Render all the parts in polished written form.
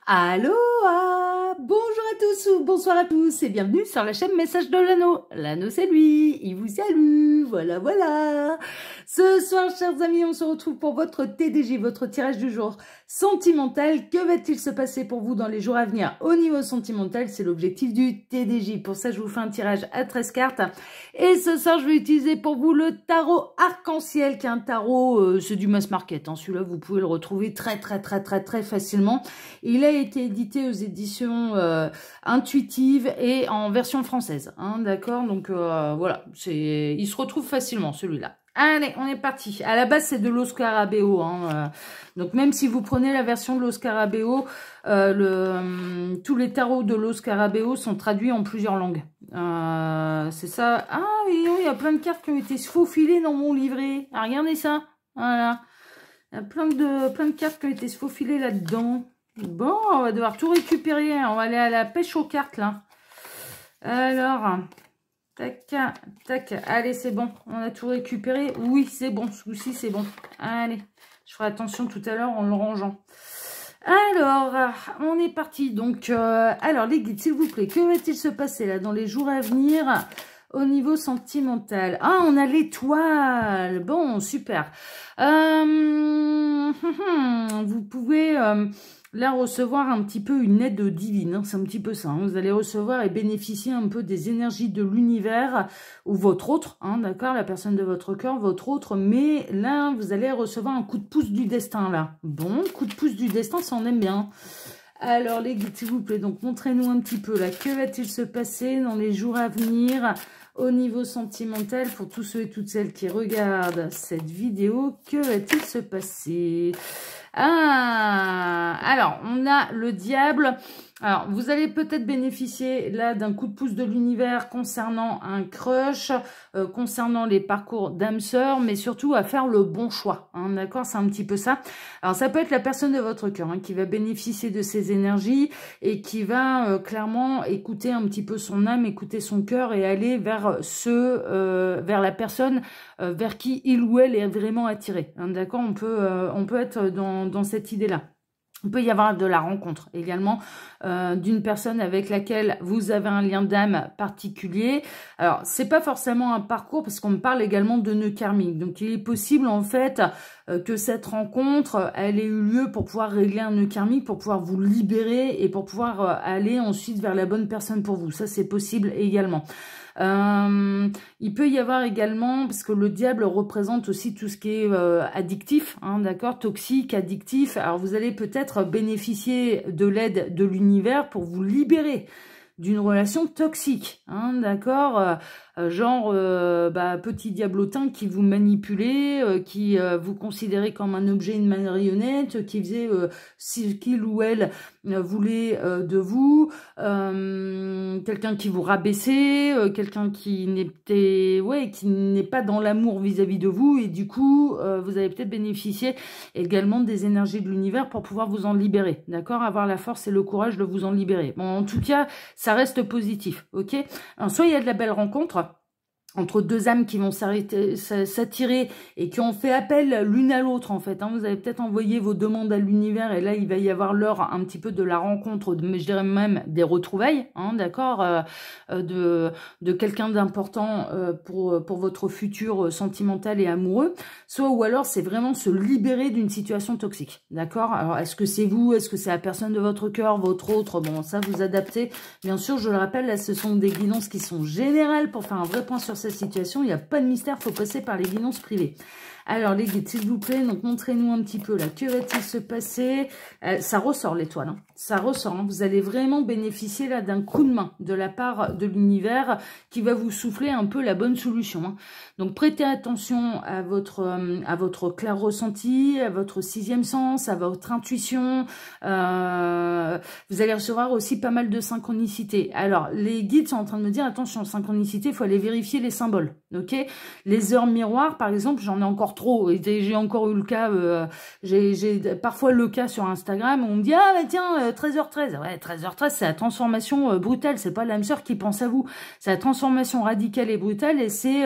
Allô, bonjour à tous ou bonsoir à tous et bienvenue sur la chaîne Message de l'Anneau. L'Anneau c'est lui, il vous salue, voilà. Ce soir, chers amis, on se retrouve pour votre TDJ, votre tirage du jour sentimental. Que va-t-il se passer pour vous dans les jours à venir au niveau sentimental? C'est l'objectif du TDJ. Pour ça, je vous fais un tirage à 13 cartes. Et ce soir, je vais utiliser pour vous le tarot arc-en-ciel, qui est un tarot, c'est du mass market. Hein. Celui-là, vous pouvez le retrouver très facilement. Il a été édité aux éditions intuitives et en version française. Hein, d'accord? Donc voilà, il se retrouve facilement celui-là. Allez, on est parti. À la base, c'est de Lo Scarabeo. Hein, donc même si vous prenez la version de Lo Scarabeo, tous les tarots de Lo Scarabeo sont traduits en plusieurs langues. C'est ça. Ah oui, il y a plein de cartes qui ont été faufilées dans mon livret. Ah, regardez ça. Voilà. Il y a plein de cartes qui ont été faufilées là-dedans. Bon, on va devoir tout récupérer. On va aller à la pêche aux cartes, là. Alors, tac. Allez, c'est bon. On a tout récupéré. Oui, c'est bon. Ce coup-ci, c'est bon. Allez, je ferai attention tout à l'heure en le rangeant. Alors, on est parti. Donc, alors, les guides, s'il vous plaît, que va-t-il se passer, là, dans les jours à venir au niveau sentimental? Ah, on a l'étoile. Bon, super. Vous pouvez... là, recevoir un petit peu une aide divine, hein, c'est un petit peu ça. Hein. Vous allez recevoir et bénéficier un peu des énergies de l'univers ou votre autre, hein, d'accord, la personne de votre cœur, votre autre. Mais là, vous allez recevoir un coup de pouce du destin, là. Bon, coup de pouce du destin, ça on aime bien. Alors, les guides, s'il vous plaît, donc montrez-nous un petit peu, là, que va-t-il se passer dans les jours à venir au niveau sentimental pour tous ceux et toutes celles qui regardent cette vidéo? Que va-t-il se passer? Ah, alors, on a le diable. Alors, vous allez peut-être bénéficier là d'un coup de pouce de l'univers concernant un crush, concernant les parcours d'âme sœur, mais surtout à faire le bon choix. Hein, d'accord, c'est un petit peu ça. Alors, ça peut être la personne de votre cœur hein, qui va bénéficier de ces énergies et qui va clairement écouter un petit peu son âme, écouter son cœur et aller vers vers la personne vers qui il ou elle est vraiment attiré. Hein, d'accord, on peut être dans cette idée-là. Il peut y avoir de la rencontre également d'une personne avec laquelle vous avez un lien d'âme particulier. Alors, c'est pas forcément un parcours parce qu'on me parle également de nœud karmique. Donc, il est possible en fait que cette rencontre, elle ait eu lieu pour pouvoir régler un nœud karmique, pour pouvoir vous libérer et pour pouvoir aller ensuite vers la bonne personne pour vous. Ça, c'est possible également. Il peut y avoir également, parce que le diable représente aussi tout ce qui est addictif, hein, d'accord, toxique, addictif. Alors vous allez peut-être bénéficier de l'aide de l'univers pour vous libérer d'une relation toxique, hein, d'accord, genre petit diablotin qui vous manipulait, qui vous considérait comme un objet, une marionnette, qui faisait ce qu'il ou elle voulait de vous, quelqu'un qui vous rabaissait, quelqu'un qui n'est pas dans l'amour vis-à-vis de vous, et du coup vous allez peut-être bénéficier également des énergies de l'univers pour pouvoir vous en libérer, d'accord, avoir la force et le courage de vous en libérer. Bon, en tout cas, ça reste positif, ok. Alors, soit il y a de la belle rencontre entre deux âmes qui vont s'attirer et qui ont fait appel l'une à l'autre en fait. Hein. Vous avez peut-être envoyé vos demandes à l'univers et là il va y avoir l'heure un petit peu de la rencontre, mais je dirais même des retrouvailles, hein, d'accord, de quelqu'un d'important pour votre futur sentimental et amoureux. Soit ou alors c'est vraiment se libérer d'une situation toxique, d'accord. Alors est-ce que c'est vous, est-ce que c'est la personne de votre cœur, votre autre, bon ça vous adaptez. Bien sûr, je le rappelle, là ce sont des guidances qui sont générales pour faire un vrai point sur cette situation, il n'y a pas de mystère, il faut passer par les guidances privées. Alors les guides, s'il vous plaît, donc montrez-nous un petit peu là, que va-t-il se passer? Ça ressort l'étoile, hein. Ça ressort, hein. Vous allez vraiment bénéficier là d'un coup de main de la part de l'univers qui va vous souffler un peu la bonne solution, hein. Donc prêtez attention à votre clair ressenti, à votre sixième sens, à votre intuition. Vous allez recevoir aussi pas mal de synchronicité. Alors les guides sont en train de me dire attention, synchronicité, il faut aller vérifier les symboles, ok. Les heures miroirs, par exemple, j'en ai encore encore trop. Et j'ai encore eu le cas, j'ai parfois le cas sur Instagram où on me dit, ah bah tiens, 13h13. Ouais, 13h13, c'est la transformation brutale, c'est pas l'âme sœur qui pense à vous. C'est la transformation radicale et brutale, et c'est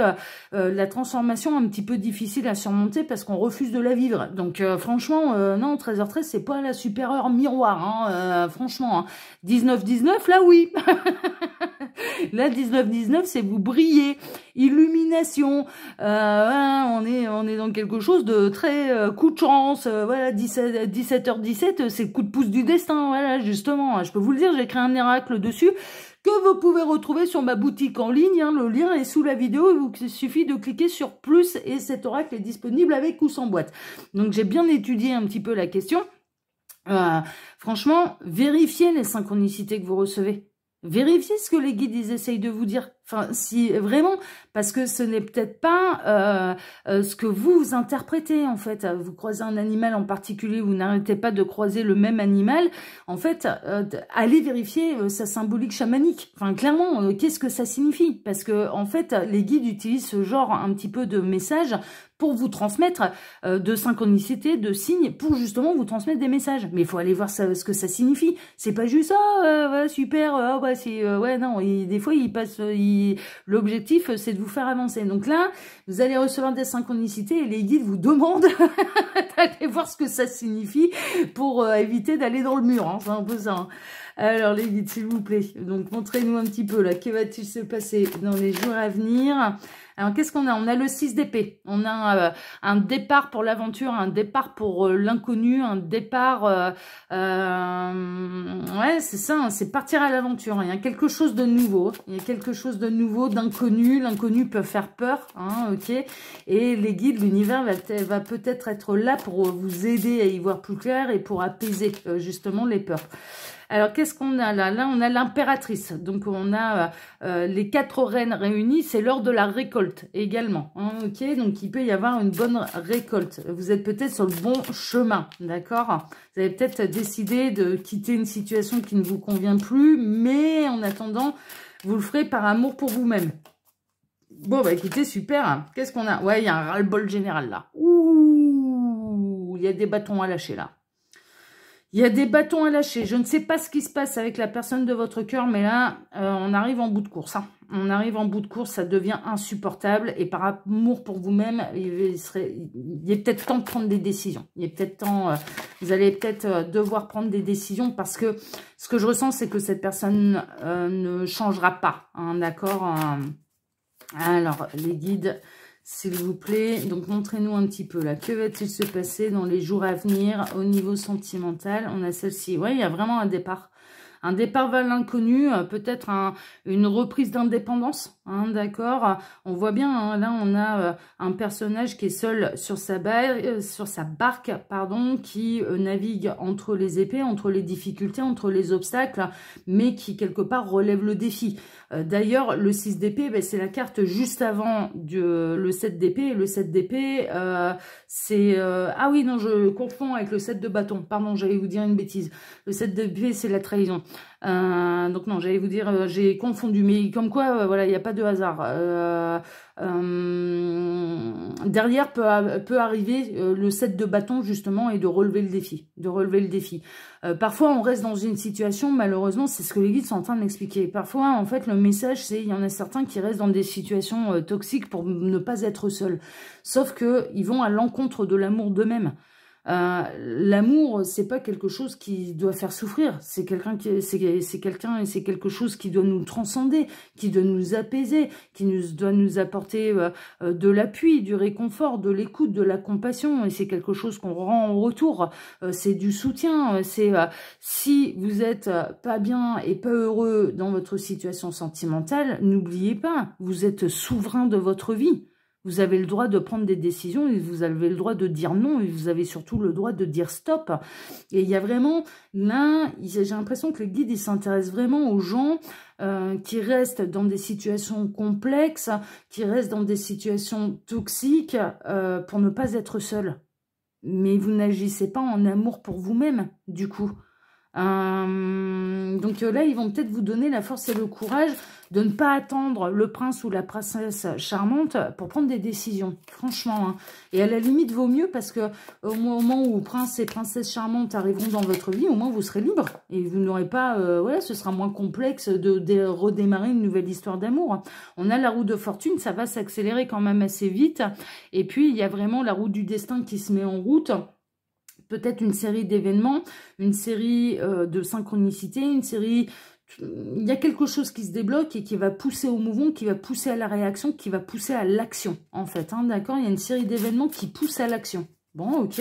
la transformation un petit peu difficile à surmonter parce qu'on refuse de la vivre. Donc franchement, non, 13h13, c'est pas la super heure miroir, hein, franchement. Hein. 19-19, là oui. Là, 19-19, c'est vous briller. Illumination. Voilà, on est dans quelque chose de très coup de chance. Voilà, 17h17, c'est le coup de pouce du destin. Voilà, justement. Je peux vous le dire, j'ai créé un miracle dessus que vous pouvez retrouver sur ma boutique en ligne. Hein, le lien est sous la vidéo. Il vous suffit de cliquer sur plus et cet oracle est disponible avec ou sans boîte. Donc, j'ai bien étudié un petit peu la question. Franchement, vérifiez les synchronicités que vous recevez. Vérifiez ce que les guides ils essayent de vous dire. Enfin, si vraiment, parce que ce n'est peut-être pas ce que vous interprétez en fait. Vous croisez un animal en particulier, vous n'arrêtez pas de croiser le même animal. En fait, allez vérifier sa symbolique chamanique. Enfin, clairement, qu'est-ce que ça signifie? Parce que en fait, les guides utilisent ce genre un petit peu de messages pour vous transmettre de synchronicité, de signes, pour justement vous transmettre des messages. Mais il faut aller voir ce que ça signifie. C'est pas juste ouais, super, ouais non. Des fois ils passent, l'objectif c'est de vous faire avancer. Donc là, vous allez recevoir des synchronicités et les guides vous demandent d'aller voir ce que ça signifie pour éviter d'aller dans le mur. Hein, c'est un peu ça. Hein. Alors les guides, s'il vous plaît. Donc montrez-nous un petit peu là. Que va-t-il se passer dans les jours à venir? Alors, qu'est-ce qu'on a? On a le 6 d'épée. On a un départ pour l'aventure, un départ pour l'inconnu, un départ... ouais, c'est ça, hein, c'est partir à l'aventure. Il y a quelque chose de nouveau. Il y a quelque chose de nouveau, d'inconnu. L'inconnu peut faire peur, hein, ok. Et les guides, l'univers va peut-être être là pour vous aider à y voir plus clair et pour apaiser justement les peurs. Alors, qu'est-ce qu'on a là? Là, on a l'impératrice. Donc, on a les 4 reines réunies. C'est l'heure de la récolte également. Hein, ok, donc il peut y avoir une bonne récolte. Vous êtes peut-être sur le bon chemin, d'accord? Vous avez peut-être décidé de quitter une situation qui ne vous convient plus. Mais en attendant, vous le ferez par amour pour vous-même. Bon, bah écoutez, super. Qu'est-ce qu'on a? Ouais, il y a un ras-le-bol général là. Ouh, il y a des bâtons à lâcher là. Il y a des bâtons à lâcher. Je ne sais pas ce qui se passe avec la personne de votre cœur, mais là, on arrive en bout de course. Hein. On arrive en bout de course, ça devient insupportable. Et par amour pour vous-même, il est peut-être temps de prendre des décisions. Il est peut-être temps, vous allez peut-être devoir prendre des décisions parce que ce que je ressens, c'est que cette personne ne changera pas. Hein, d'accord? Alors, les guides... S'il vous plaît, donc montrez-nous un petit peu là. Que va-t-il se passer dans les jours à venir au niveau sentimental? On a celle-ci. Ouais, il y a vraiment un départ. Un départ vers l'inconnu, peut-être une reprise d'indépendance, hein, d'accord. On voit bien, hein, là on a un personnage qui est seul sur sa barque, pardon, qui navigue entre les épées, entre les difficultés, entre les obstacles, mais qui quelque part relève le défi. D'ailleurs, le 6 d'épée, ben, c'est la carte juste avant le 7 d'épée. Et le 7 d'épée, c'est... ah oui, non, je confonds avec le 7 de bâton. Pardon, j'allais vous dire une bêtise. Le 7 d'épée, c'est la trahison. Donc non, j'allais vous dire, j'ai confondu. Mais comme quoi, voilà, il n'y a pas de hasard. Derrière peut arriver le 7 de bâton, justement, et de relever le défi. Parfois, on reste dans une situation, malheureusement, c'est ce que les guides sont en train de m'expliquer. Parfois, en fait, le message, c'est il y en a certains qui restent dans des situations toxiques pour ne pas être seuls. Sauf qu'ils vont à l'encontre de l'amour d'eux-mêmes. L'amour, c'est pas quelque chose qui doit faire souffrir. C'est quelque chose qui doit nous transcender, qui doit nous apaiser, doit nous apporter de l'appui, du réconfort, de l'écoute, de la compassion. Et c'est quelque chose qu'on rend en retour. C'est du soutien. Si vous êtes pas bien et pas heureux dans votre situation sentimentale, n'oubliez pas, vous êtes souverain de votre vie. Vous avez le droit de prendre des décisions et vous avez le droit de dire non et vous avez surtout le droit de dire stop. Et il y a vraiment, là, j'ai l'impression que le guide, il s'intéresse vraiment aux gens qui restent dans des situations complexes, qui restent dans des situations toxiques pour ne pas être seuls. Mais vous n'agissez pas en amour pour vous-même, du coup. Donc là, ils vont peut-être vous donner la force et le courage de ne pas attendre le prince ou la princesse charmante pour prendre des décisions, franchement. Hein. Et à la limite, vaut mieux parce que au moment où prince et princesse charmante arriveront dans votre vie, au moins vous serez libre. Et vous n'aurez pas, ouais, ce sera moins complexe de redémarrer une nouvelle histoire d'amour. On a la roue de fortune, ça va s'accélérer quand même assez vite. Et puis, il y a vraiment la roue du destin qui se met en route. Peut-être une série d'événements, une série de synchronicité, une série... Il y a quelque chose qui se débloque et qui va pousser au mouvement, qui va pousser à la réaction, qui va pousser à l'action, en fait. Hein, d'accord? Il y a une série d'événements qui poussent à l'action. Bon, ok.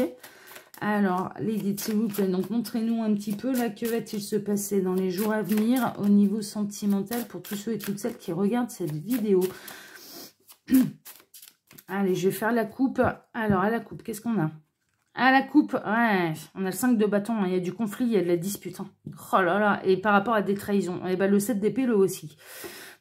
Alors, les guides, s'il vous plaît, donc montrez-nous un petit peu, là, que va-t-il se passer dans les jours à venir au niveau sentimental pour tous ceux et toutes celles qui regardent cette vidéo. Allez, je vais faire la coupe. Alors, à la coupe, qu'est-ce qu'on a? À la coupe, ouais, on a le 5 de bâton, hein, il y a du conflit, il y a de la dispute. Hein. Oh là là, et par rapport à des trahisons, et ben le 7 d'épée, le aussi.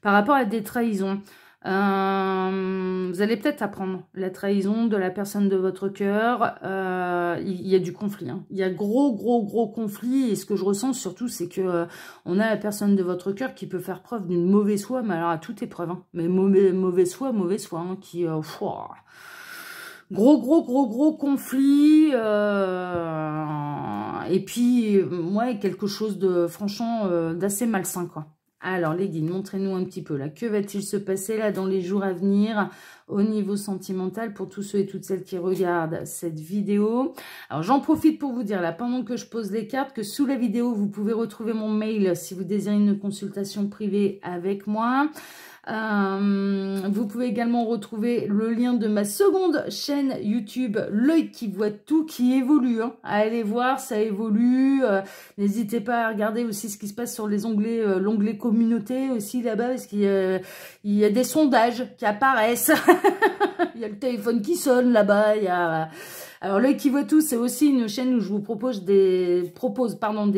Par rapport à des trahisons, vous allez peut-être apprendre la trahison de la personne de votre cœur. Il y a du conflit, hein. Il y a gros conflit, et ce que je ressens surtout, c'est que on a la personne de votre cœur qui peut faire preuve d'une mauvaise foi, mais alors à toute épreuve, hein. Mais mauvaise foi, hein, qui... Gros conflit, et puis, ouais, quelque chose de, franchement, d'assez malsain, quoi. Alors, les guides, montrez-nous un petit peu, là, que va-t-il se passer, là, dans les jours à venir, au niveau sentimental, pour tous ceux et toutes celles qui regardent cette vidéo. Alors, j'en profite pour vous dire, là, pendant que je pose les cartes, que sous la vidéo, vous pouvez retrouver mon mail si vous désirez une consultation privée avec moi. Vous pouvez également retrouver le lien de ma seconde chaîne YouTube, L'œil qui voit tout, qui évolue. Hein. Allez voir, ça évolue. N'hésitez pas à regarder aussi ce qui se passe sur les onglets, l'onglet communauté aussi là-bas, parce qu'il y a des sondages qui apparaissent. Il y a le téléphone qui sonne là-bas. Il y a... Alors, L'œil qui voit tout, c'est aussi une chaîne où je vous propose des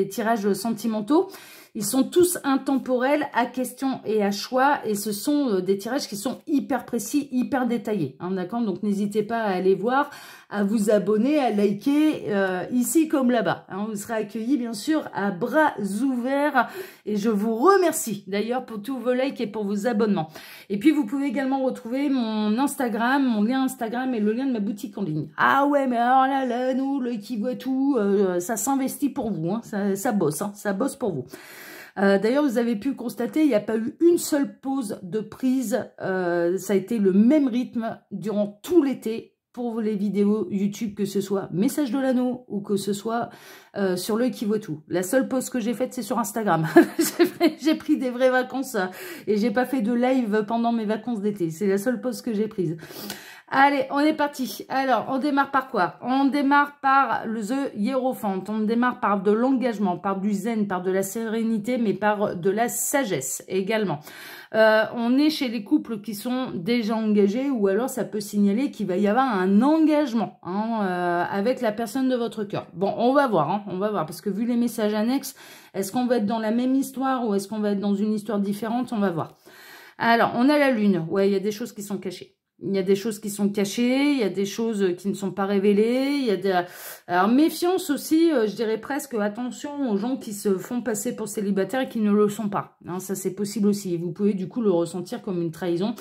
tirages sentimentaux. Ils sont tous intemporels, à question et à choix, et ce sont des tirages qui sont hyper précis, hyper détaillés. Hein, d'accord? Donc, n'hésitez pas à aller voir, à vous abonner, à liker, ici comme là-bas. Hein, vous serez accueillis, bien sûr, à bras ouverts, et je vous remercie, d'ailleurs, pour tous vos likes et pour vos abonnements. Et puis, vous pouvez également retrouver mon Instagram, mon lien Instagram et le lien de ma boutique en ligne. Ah ouais, mais alors là, nous, L'œil qui voit tout, ça s'investit pour vous, hein, ça bosse, hein, ça bosse pour vous. D'ailleurs, vous avez pu constater, il n'y a pas eu une seule pause de prise. Ça a été le même rythme durant tout l'été pour les vidéos YouTube, que ce soit Message de l'Anneau ou que ce soit sur L'œil qui voit tout. La seule pause que j'ai faite, c'est sur Instagram. J'ai pris des vraies vacances et j'ai pas fait de live pendant mes vacances d'été. C'est la seule pause que j'ai prise. Allez, on est parti. Alors, on démarre par quoi? On démarre par le The Hiérophant. On démarre par de l'engagement, par du zen, par de la sérénité, mais par de la sagesse également. On est chez les couples qui sont déjà engagés, ou alors ça peut signaler qu'il va y avoir un engagement hein, avec la personne de votre cœur. Bon, on va voir, hein, on va voir, parce que vu les messages annexes, est-ce qu'on va être dans la même histoire ou est-ce qu'on va être dans une histoire différente? On va voir. Alors, on a la lune. Ouais, il y a des choses qui sont cachées. Il y a des choses qui sont cachées, il y a des choses qui ne sont pas révélées, il y a des... Alors, méfiance aussi, je dirais presque, attention aux gens qui se font passer pour célibataires et qui ne le sont pas. Hein, ça, c'est possible aussi. Vous pouvez du coup le ressentir comme une trahison.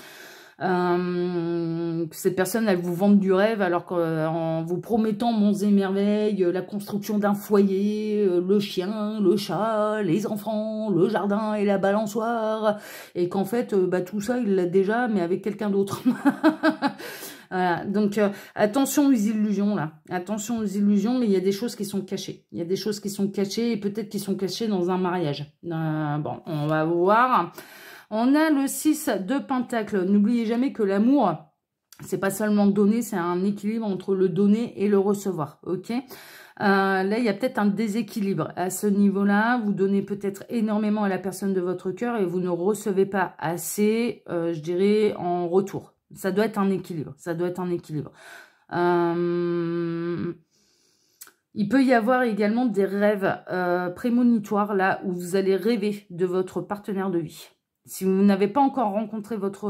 Ces personnes, elles vous vendent du rêve alors qu'en vous promettant monts et merveilles, la construction d'un foyer, le chien, le chat, les enfants, le jardin et la balançoire, et qu'en fait, tout ça, il l'a déjà, mais avec quelqu'un d'autre. Voilà, donc attention aux illusions là, attention aux illusions, mais il y a des choses qui sont cachées. Il y a des choses qui sont cachées et peut-être qui sont cachées dans un mariage. Bon, on va voir. On a le 6 de Pentacle. N'oubliez jamais que l'amour, c'est pas seulement donner, c'est un équilibre entre le donner et le recevoir. Ok. Là, il y a peut-être un déséquilibre à ce niveau-là. Vous donnez peut-être énormément à la personne de votre cœur et vous ne recevez pas assez, je dirais, en retour. Ça doit être un équilibre. Ça doit être un équilibre. Il peut y avoir également des rêves prémonitoires là où vous allez rêver de votre partenaire de vie. Si vous n'avez pas encore rencontré votre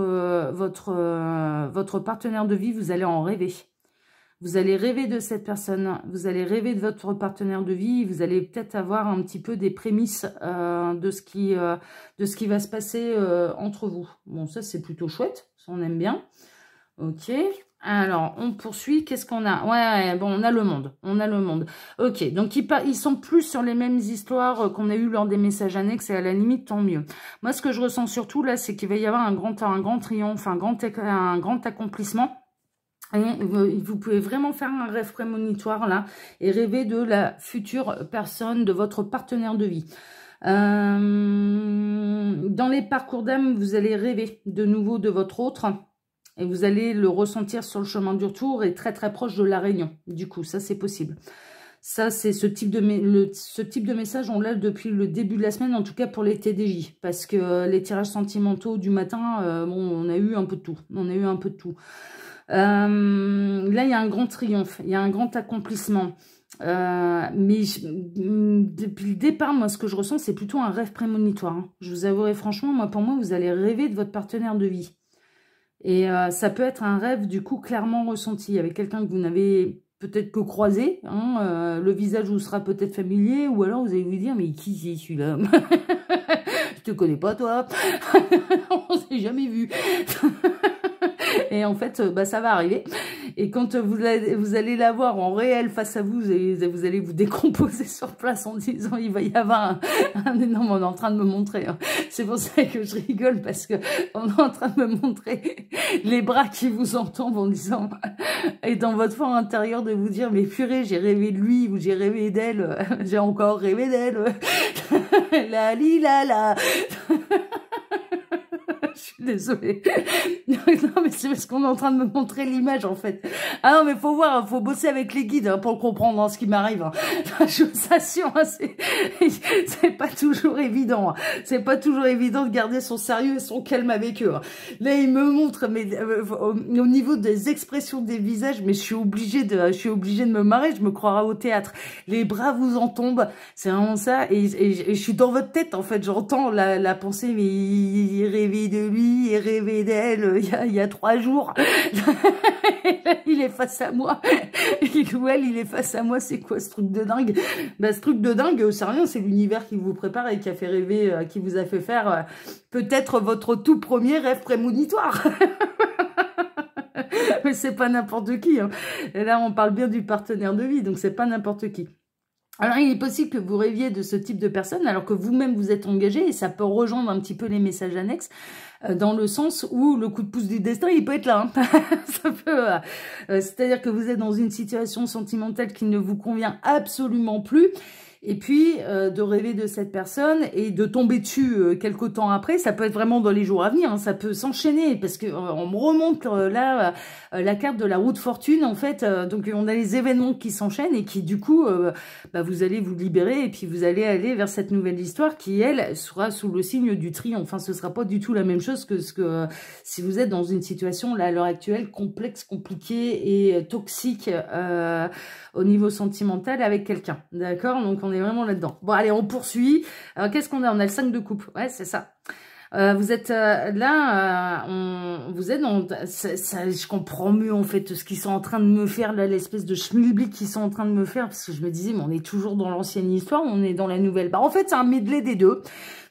partenaire de vie, vous allez en rêver. Vous allez rêver de cette personne, vous allez rêver de votre partenaire de vie, vous allez peut-être avoir un petit peu des prémices de ce qui va se passer entre vous. Bon, ça c'est plutôt chouette, ça on aime bien. Ok, alors on poursuit, qu'est-ce qu'on a? Ouais, bon, on a le monde. Ok, donc ils sont plus sur les mêmes histoires qu'on a eues lors des messages annexes, et à la limite, tant mieux. Moi, ce que je ressens surtout là, c'est qu'il va y avoir un grand triomphe, un grand accomplissement. Et vous pouvez vraiment faire un rêve prémonitoire là et rêver de la future personne, de votre partenaire de vie. Dans les parcours d'âme, vous allez rêver de nouveau de votre autre et vous allez le ressentir sur le chemin du retour et très très proche de la réunion. Du coup, ça c'est possible. Ça, c'est ce type de message, on l'a depuis le début de la semaine, en tout cas pour les TDJ. Parce que les tirages sentimentaux du matin, bon, on a eu un peu de tout. Là, il y a un grand triomphe, il y a un grand accomplissement. Mais depuis le départ, moi, ce que je ressens, c'est plutôt un rêve prémonitoire. Hein. Je vous avouerai franchement, moi, pour moi, vous allez rêver de votre partenaire de vie. Et ça peut être un rêve, du coup, clairement ressenti, avec quelqu'un que vous n'avez peut-être que croisé. Hein, le visage vous sera peut-être familier, ou alors vous allez vous dire, mais qui c'est celui-là? Je te connais pas, toi. On s'est jamais vu. Et en fait, bah, ça va arriver. Et quand vous allez la voir en réel face à vous, vous allez vous décomposer sur place en disant il va y avoir un énorme... On est en train de me montrer. Hein. C'est pour ça que je rigole, parce que on est en train de me montrer les bras qui vous entendent en disant... Et dans votre fort intérieur de vous dire, mais purée, j'ai rêvé de lui ou j'ai rêvé d'elle. J'ai encore rêvé d'elle. La li la la. Je suis désolée. Non, mais c'est parce qu'on est en train de me montrer l'image, en fait. Ah non, mais faut voir, faut bosser avec les guides hein, pour comprendre hein, ce qui m'arrive. Hein. Je vous assure, hein, c'est pas toujours évident. Hein. C'est pas toujours évident de garder son sérieux et son calme avec eux. Hein. Là, ils me montrent, mais au niveau des expressions des visages, mais je suis obligée de me marrer. Je me croirais au théâtre. Les bras vous en tombent. C'est vraiment ça. Et je suis dans votre tête, en fait. J'entends la pensée, mais il rêvait de lui et rêver d'elle il y a 3 jours. Il est face à moi. Il est face à moi. C'est quoi ce truc de dingue? Bah, ce truc de dingue, c'est rien. C'est l'univers qui vous prépare et qui a fait rêver, qui vous a fait faire peut-être votre tout premier rêve prémonitoire. Mais c'est pas n'importe qui. Hein. Et là, on parle bien du partenaire de vie, donc c'est pas n'importe qui. Alors, il est possible que vous rêviez de ce type de personne alors que vous-même vous êtes engagé et ça peut rejoindre un petit peu les messages annexes dans le sens où le coup de pouce du destin, il peut être là. Hein. Ça peut, c'est-à-dire que vous êtes dans une situation sentimentale qui ne vous convient absolument plus. Et puis, de rêver de cette personne et de tomber dessus quelque temps après, ça peut être vraiment dans les jours à venir, hein, ça peut s'enchaîner, parce que on me remonte là la carte de la roue de fortune, en fait, donc on a les événements qui s'enchaînent et qui, du coup, bah, vous allez vous libérer et puis vous allez aller vers cette nouvelle histoire qui, elle, sera sous le signe du triomphe. Enfin, ce sera pas du tout la même chose que si vous êtes dans une situation, là, à l'heure actuelle, complexe, compliquée et toxique au niveau sentimental avec quelqu'un, d'accord? Donc, on est vraiment là-dedans. Bon, allez, on poursuit. Alors, qu'est-ce qu'on a? On a le 5 de coupe. Ouais, c'est ça. Vous êtes là, vous êtes dans... Ça, je comprends mieux, en fait, ce qu'ils sont en train de me faire, là, l'espèce de schmilblick qu'ils sont en train de me faire, parce que je me disais, mais on est toujours dans l'ancienne histoire, on est dans la nouvelle. Bah, en fait, c'est un medley des deux.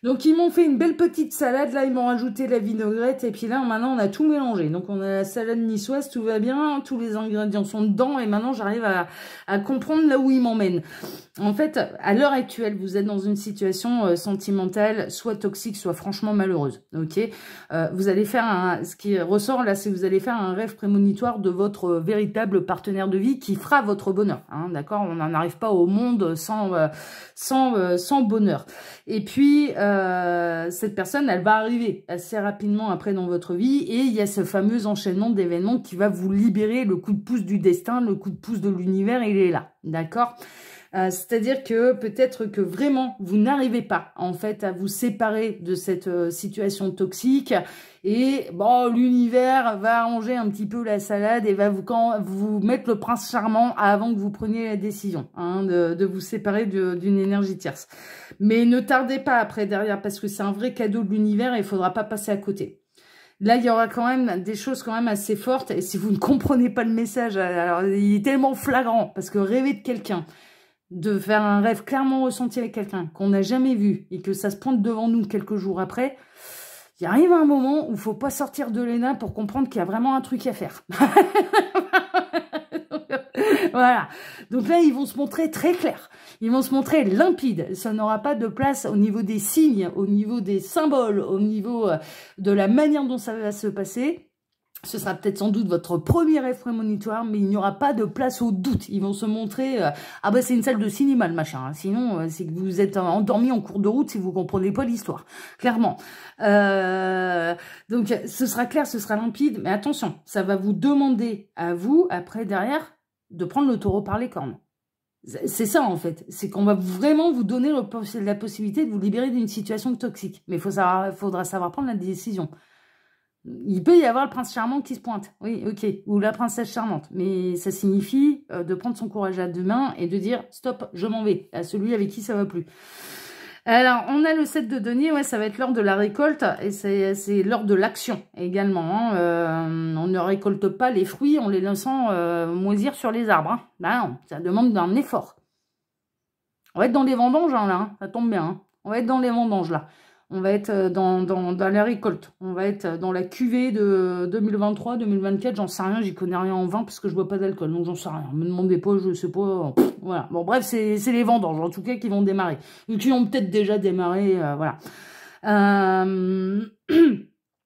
Donc, ils m'ont fait une belle petite salade. Là, ils m'ont rajouté la vinaigrette. Et puis là, maintenant, on a tout mélangé. Donc, on a la salade niçoise, tout va bien. Tous les ingrédients sont dedans. Et maintenant, j'arrive à comprendre là où ils m'emmènent. En fait, à l'heure actuelle, vous êtes dans une situation sentimentale, soit toxique, soit franchement malheureuse. Ok, vous allez faire ce qui ressort là, c'est que vous allez faire un rêve prémonitoire de votre véritable partenaire de vie qui fera votre bonheur. Hein, d'accord, on n'en arrive pas au monde sans bonheur. Et puis, cette personne, elle va arriver assez rapidement après dans votre vie et il y a ce fameux enchaînement d'événements qui va vous libérer, le coup de pouce du destin, le coup de pouce de l'univers, il est là. D'accord ? C'est-à-dire que peut-être que vraiment vous n'arrivez pas en fait à vous séparer de cette situation toxique et bon, l'univers va arranger un petit peu la salade et va vous mettre le prince charmant avant que vous preniez la décision hein, de vous séparer d'une énergie tierce. Mais ne tardez pas après derrière parce que c'est un vrai cadeau de l'univers et il faudra pas passer à côté. Là, il y aura quand même des choses quand même assez fortes. Et si vous ne comprenez pas le message, alors il est tellement flagrant. Parce que rêver de quelqu'un, de faire un rêve clairement ressenti avec quelqu'un qu'on n'a jamais vu et que ça se pointe devant nous quelques jours après, il arrive un moment où il ne faut pas sortir de l'ENA pour comprendre qu'il y a vraiment un truc à faire. Voilà. Donc là, ils vont se montrer très clairs. Ils vont se montrer limpides. Ça n'aura pas de place au niveau des signes, au niveau des symboles, au niveau de la manière dont ça va se passer. Ce sera peut-être sans doute votre premier rêve prémonitoire, mais il n'y aura pas de place au doute. Ils vont se montrer... ah bah c'est une salle de cinéma, le machin. Hein. Sinon, c'est que vous êtes endormi en cours de route si vous comprenez pas l'histoire. Clairement. Donc, ce sera clair, ce sera limpide. Mais attention, ça va vous demander à vous, après, derrière, de prendre le taureau par les cornes. C'est ça, en fait. C'est qu'on va vraiment vous donner la possibilité de vous libérer d'une situation toxique. Mais faudra savoir prendre la décision. Il peut y avoir le prince charmant qui se pointe, oui, ok, ou la princesse charmante, mais ça signifie de prendre son courage à deux mains et de dire stop, je m'en vais à celui avec qui ça va plus. Alors, on a le 7 de denier, ouais, ça va être l'heure de la récolte et c'est l'heure de l'action également. Hein. On ne récolte pas les fruits en les laissant moisir sur les arbres. Hein. Ben non, ça demande un effort. On va être dans les vendanges, hein, là, hein, ça tombe bien. Hein. On va être dans les vendanges, là. On va être dans la récolte. On va être dans la cuvée de 2023, 2024. J'en sais rien, j'y connais rien en vin parce que je bois pas d'alcool. Donc j'en sais rien. Me demandez pas, je sais pas. Pff, voilà. Bon, bref, c'est les vendanges, en tout cas, qui vont démarrer. Ou qui ont peut-être déjà démarré. Voilà.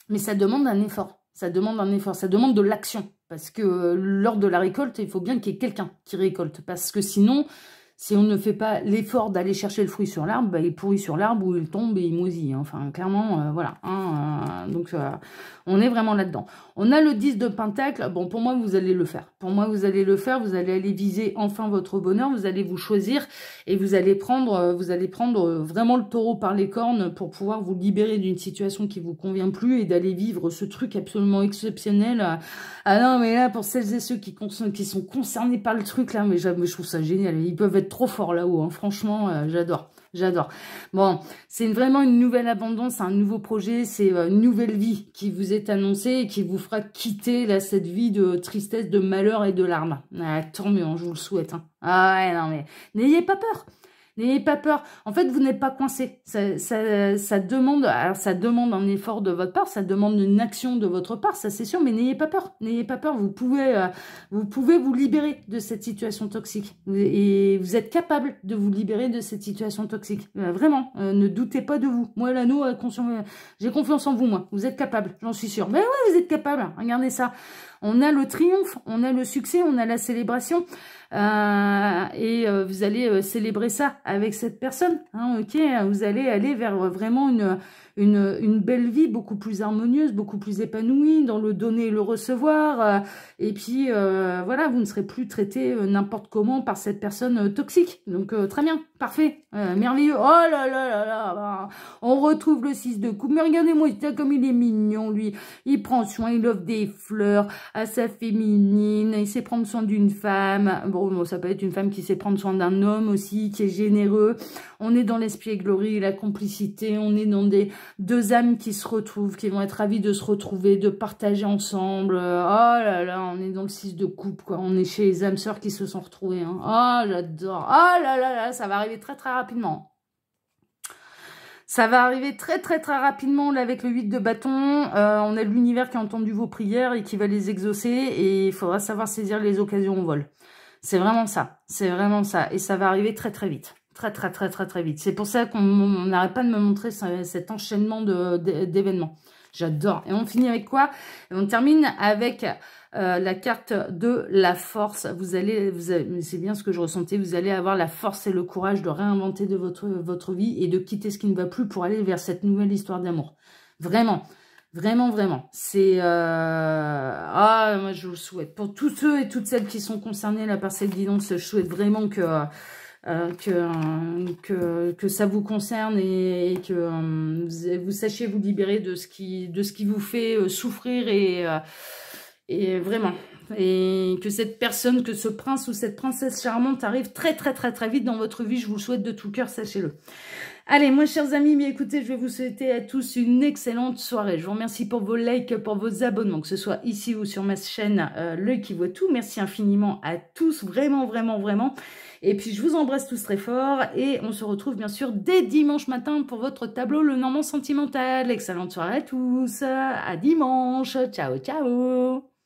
Mais ça demande un effort. Ça demande un effort. Ça demande de l'action. Parce que lors de la récolte, il faut bien qu'il y ait quelqu'un qui récolte. Parce que sinon... Si on ne fait pas l'effort d'aller chercher le fruit sur l'arbre, bah, il pourrit sur l'arbre ou il tombe et il moisit. Hein. Enfin, clairement, voilà. Hein, donc, on est vraiment là-dedans. On a le 10 de Pentacle. Bon, pour moi, vous allez le faire. Pour moi, vous allez le faire. Vous allez aller viser enfin votre bonheur. Vous allez vous choisir et vous allez prendre vraiment le taureau par les cornes pour pouvoir vous libérer d'une situation qui vous convient plus et d'aller vivre ce truc absolument exceptionnel. Ah non, mais là, pour celles et ceux qui sont concernés par le truc, là, mais je trouve ça génial. Ils peuvent être trop forts là-haut. Hein. Franchement, j'adore. J'adore. Bon, c'est vraiment une nouvelle abondance, un nouveau projet, c'est une nouvelle vie qui vous est annoncée et qui vous fera quitter là, cette vie de tristesse, de malheur et de larmes. Ah, tant mieux, hein, je vous le souhaite. Hein. Ah ouais, non mais n'ayez pas peur. N'ayez pas peur. En fait, vous n'êtes pas coincé. Ça demande un effort de votre part, ça demande une action de votre part, ça c'est sûr, mais n'ayez pas peur. N'ayez pas peur. Vous pouvez vous libérer de cette situation toxique. Et vous êtes capable de vous libérer de cette situation toxique. Vraiment, ne doutez pas de vous. Moi, l'anneau, j'ai confiance en vous, moi. Vous êtes capable, j'en suis sûre. Mais ouais, vous êtes capable. Regardez ça. On a le triomphe, on a le succès, on a la célébration. Vous allez célébrer ça avec cette personne. Hein, ok, vous allez aller vers vraiment une belle vie beaucoup plus harmonieuse, beaucoup plus épanouie dans le donner et le recevoir. Et puis, voilà, vous ne serez plus traité n'importe comment par cette personne toxique. Donc, très bien, parfait, merveilleux. Oh là là là là, bah, on retrouve le 6 de coupe. Mais regardez-moi, comme il est mignon, lui. Il prend soin, il offre des fleurs à sa féminine. Il sait prendre soin d'une femme. Bon, ça peut être une femme qui sait prendre soin d'un homme aussi, qui est généreux. On est dans l'espièglerie, la complicité. On est dans deux âmes qui se retrouvent, qui vont être ravies de se retrouver, de partager ensemble. Oh là là, on est dans le 6 de coupe, quoi. On est chez les âmes sœurs qui se sont retrouvées. Hein. Oh, j'adore. Oh là là là, ça va arriver très très rapidement. Ça va arriver très très très rapidement là avec le 8 de bâton. On a l'univers qui a entendu vos prières et qui va les exaucer. Et il faudra savoir saisir les occasions au vol. C'est vraiment ça. C'est vraiment ça. Et ça va arriver très très vite. Très très très très très vite. C'est pour ça qu'on n'arrête pas de me montrer cet enchaînement d'événements. J'adore. Et on finit avec quoi? Et on termine avec la carte de la force. C'est bien ce que je ressentais, vous allez avoir la force et le courage de réinventer de votre vie et de quitter ce qui ne va plus pour aller vers cette nouvelle histoire d'amour. Vraiment. Vraiment, vraiment. C'est... moi, je vous le souhaite. Pour tous ceux et toutes celles qui sont concernés là, par cette guidance, je souhaite vraiment que ça vous concerne et que vous sachiez vous libérer de ce qui vous fait souffrir et vraiment, Et que cette personne, que ce prince ou cette princesse charmante arrive très très très très vite dans votre vie. Je vous le souhaite de tout cœur, sachez-le. Allez, moi, chers amis, bien écoutez, je vais vous souhaiter à tous une excellente soirée. Je vous remercie pour vos likes, pour vos abonnements, que ce soit ici ou sur ma chaîne L'Œil qui voit tout. Merci infiniment à tous, vraiment, vraiment, vraiment. Et puis, je vous embrasse tous très fort et on se retrouve bien sûr dès dimanche matin pour votre tableau Le Normand Sentimental. Excellente soirée à tous. À dimanche. Ciao, ciao.